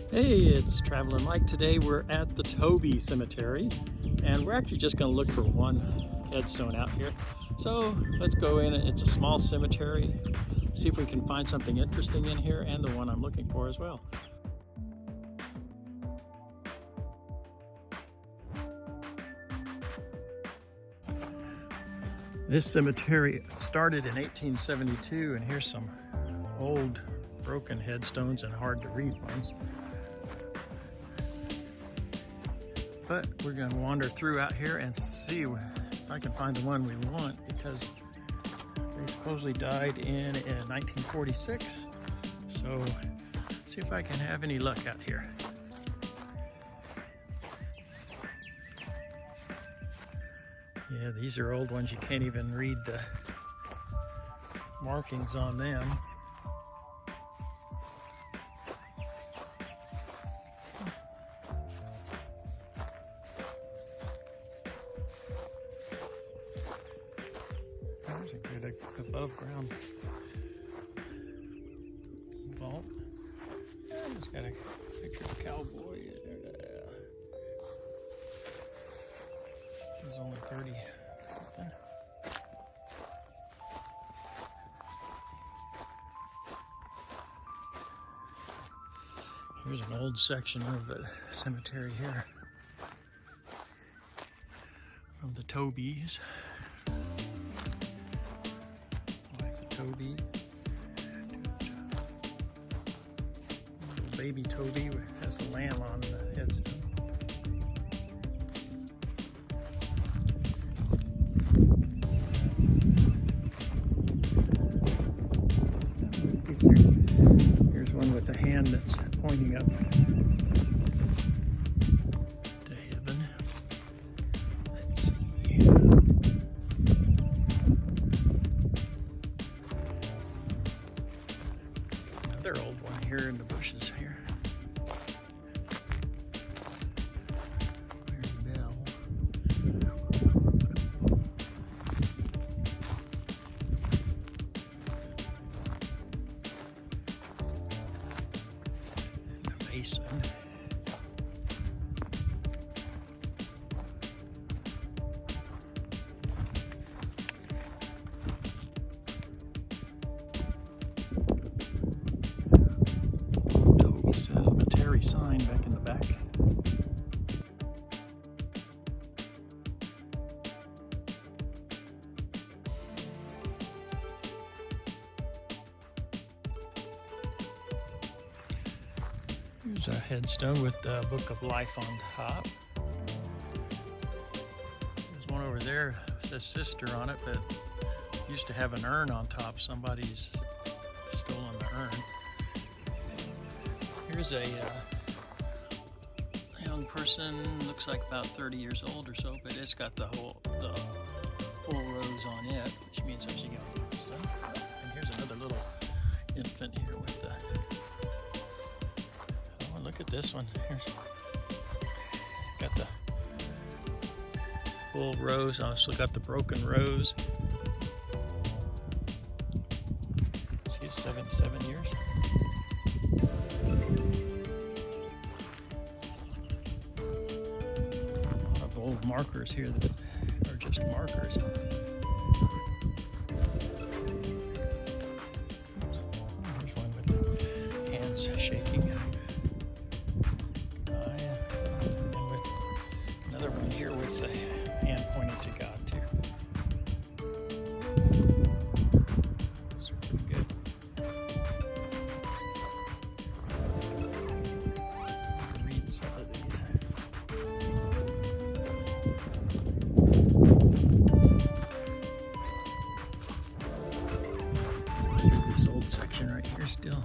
Hey, it's Traveling Mike. Today we're at the Tobey Cemetery, and we're actually just going to look for one headstone out here. So let's go in. It's a small cemetery, see if we can find something interesting in here, and the one I'm looking for as well. This cemetery started in 1872, and here's some old broken headstones and hard to read ones. But we're going to wander through out here and see if I can find the one we want, because they supposedly died in 1946. So see if I can have any luck out here. Yeah, these are old ones. You can't even read the markings on them. There's a good above ground vault. And it's got a picture of a cowboy. He's only 30 something. Here's an old section of the cemetery here from the Tobeys. Like the Tobey. The baby Tobey has the lamb on the headstone. Here's one with a hand that's pointing up to heaven. Let's see. Another old one here in the bushes here. There's a bell. Mason. Tobey Cemetery sign back in the back. Here's a headstone with the Book of Life on top. There's one over there that says sister on it, but used to have an urn on top. Somebody's stolen the urn. Here's a young person, looks like about 30 years old or so, but it's got the full rose on it, which means there's a young person. And here's another little infant here with the look at this one. Here's got the full rose. Also got the broken rose. She's 7 years. A lot of old markers here that are just markers. Here's one with hands shaking. Another one here with the hand pointing to God too. These are pretty good. I can read some of these. This old section right here still.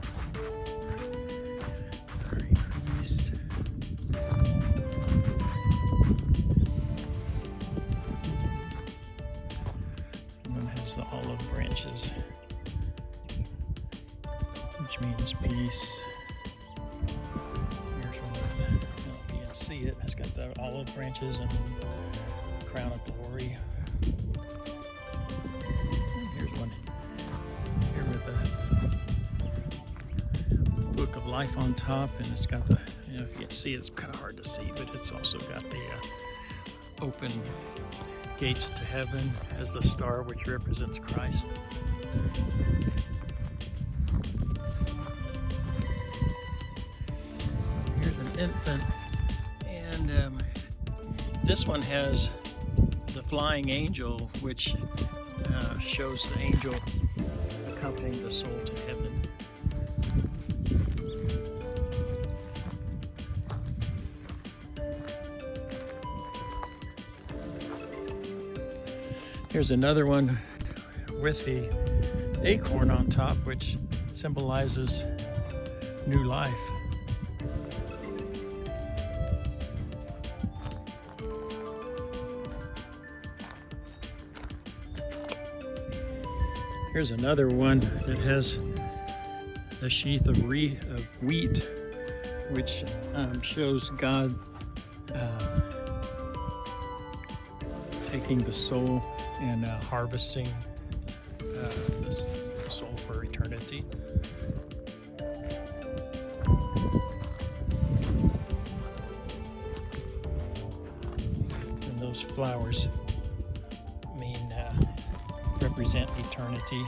High priest. The olive branches, which means peace. Here's one with you can see it. It's got the olive branches and crown of glory. And here's one here with a Book of Life on top, and it's got the see, it's kind of hard to see, but it's also got the open gates to heaven as the star, which represents Christ. Here's an infant, and this one has the flying angel, which shows the angel accompanying the soul to heaven. Here's another one with the acorn on top, which symbolizes new life. Here's another one that has the sheath of wheat, which shows God taking the soul and harvesting the soul for eternity. And those flowers represent eternity.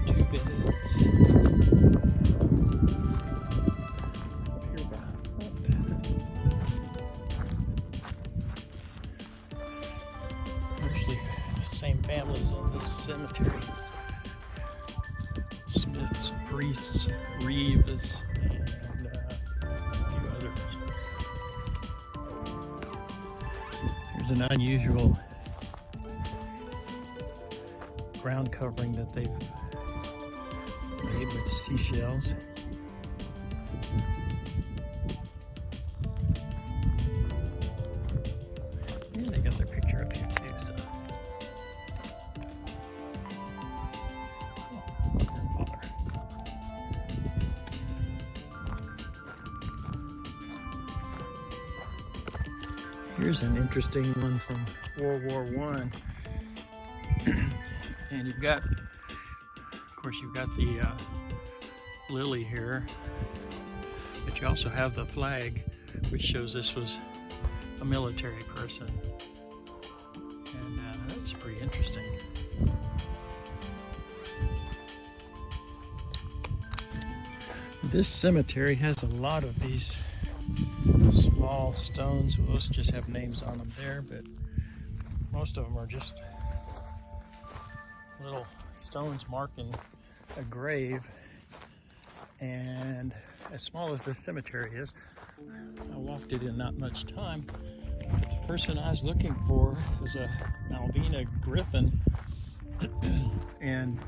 Two beds. Usually same families in this cemetery. Smiths, priests, Reeves, and a few others. There's an unusual ground covering that they've made with seashells. And they got their picture up here too, so. Grandfather. Here's an interesting one from World War I. And you've got, of course, you've got the lily here, but you also have the flag, which shows this was a military person. And that's pretty interesting. This cemetery has a lot of these small stones. Those just have names on them there, but most of them are just little stones marking a grave. And as small as this cemetery is, I walked it in not much time, but the person I was looking for is a Malvina griffin, and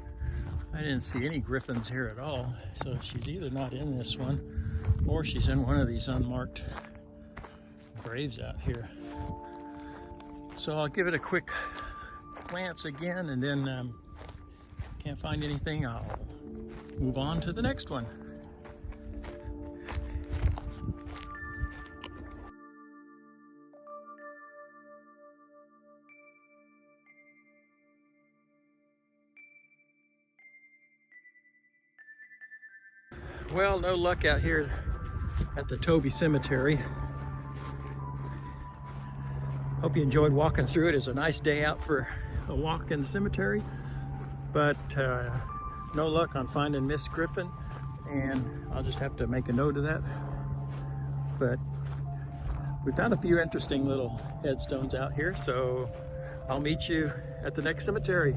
I didn't see any griffins here at all, so she's either not in this one or she's in one of these unmarked graves out here. So I'll give it a quick glance again, and then can't find anything, I'll move on to the next one. Well, no luck out here at the Tobey Cemetery. Hope you enjoyed walking through it. It's a nice day out for a walk in the cemetery, but no luck on finding Miss Griffin, and I'll just have to make a note of that. But we found a few interesting little headstones out here, so I'll meet you at the next cemetery.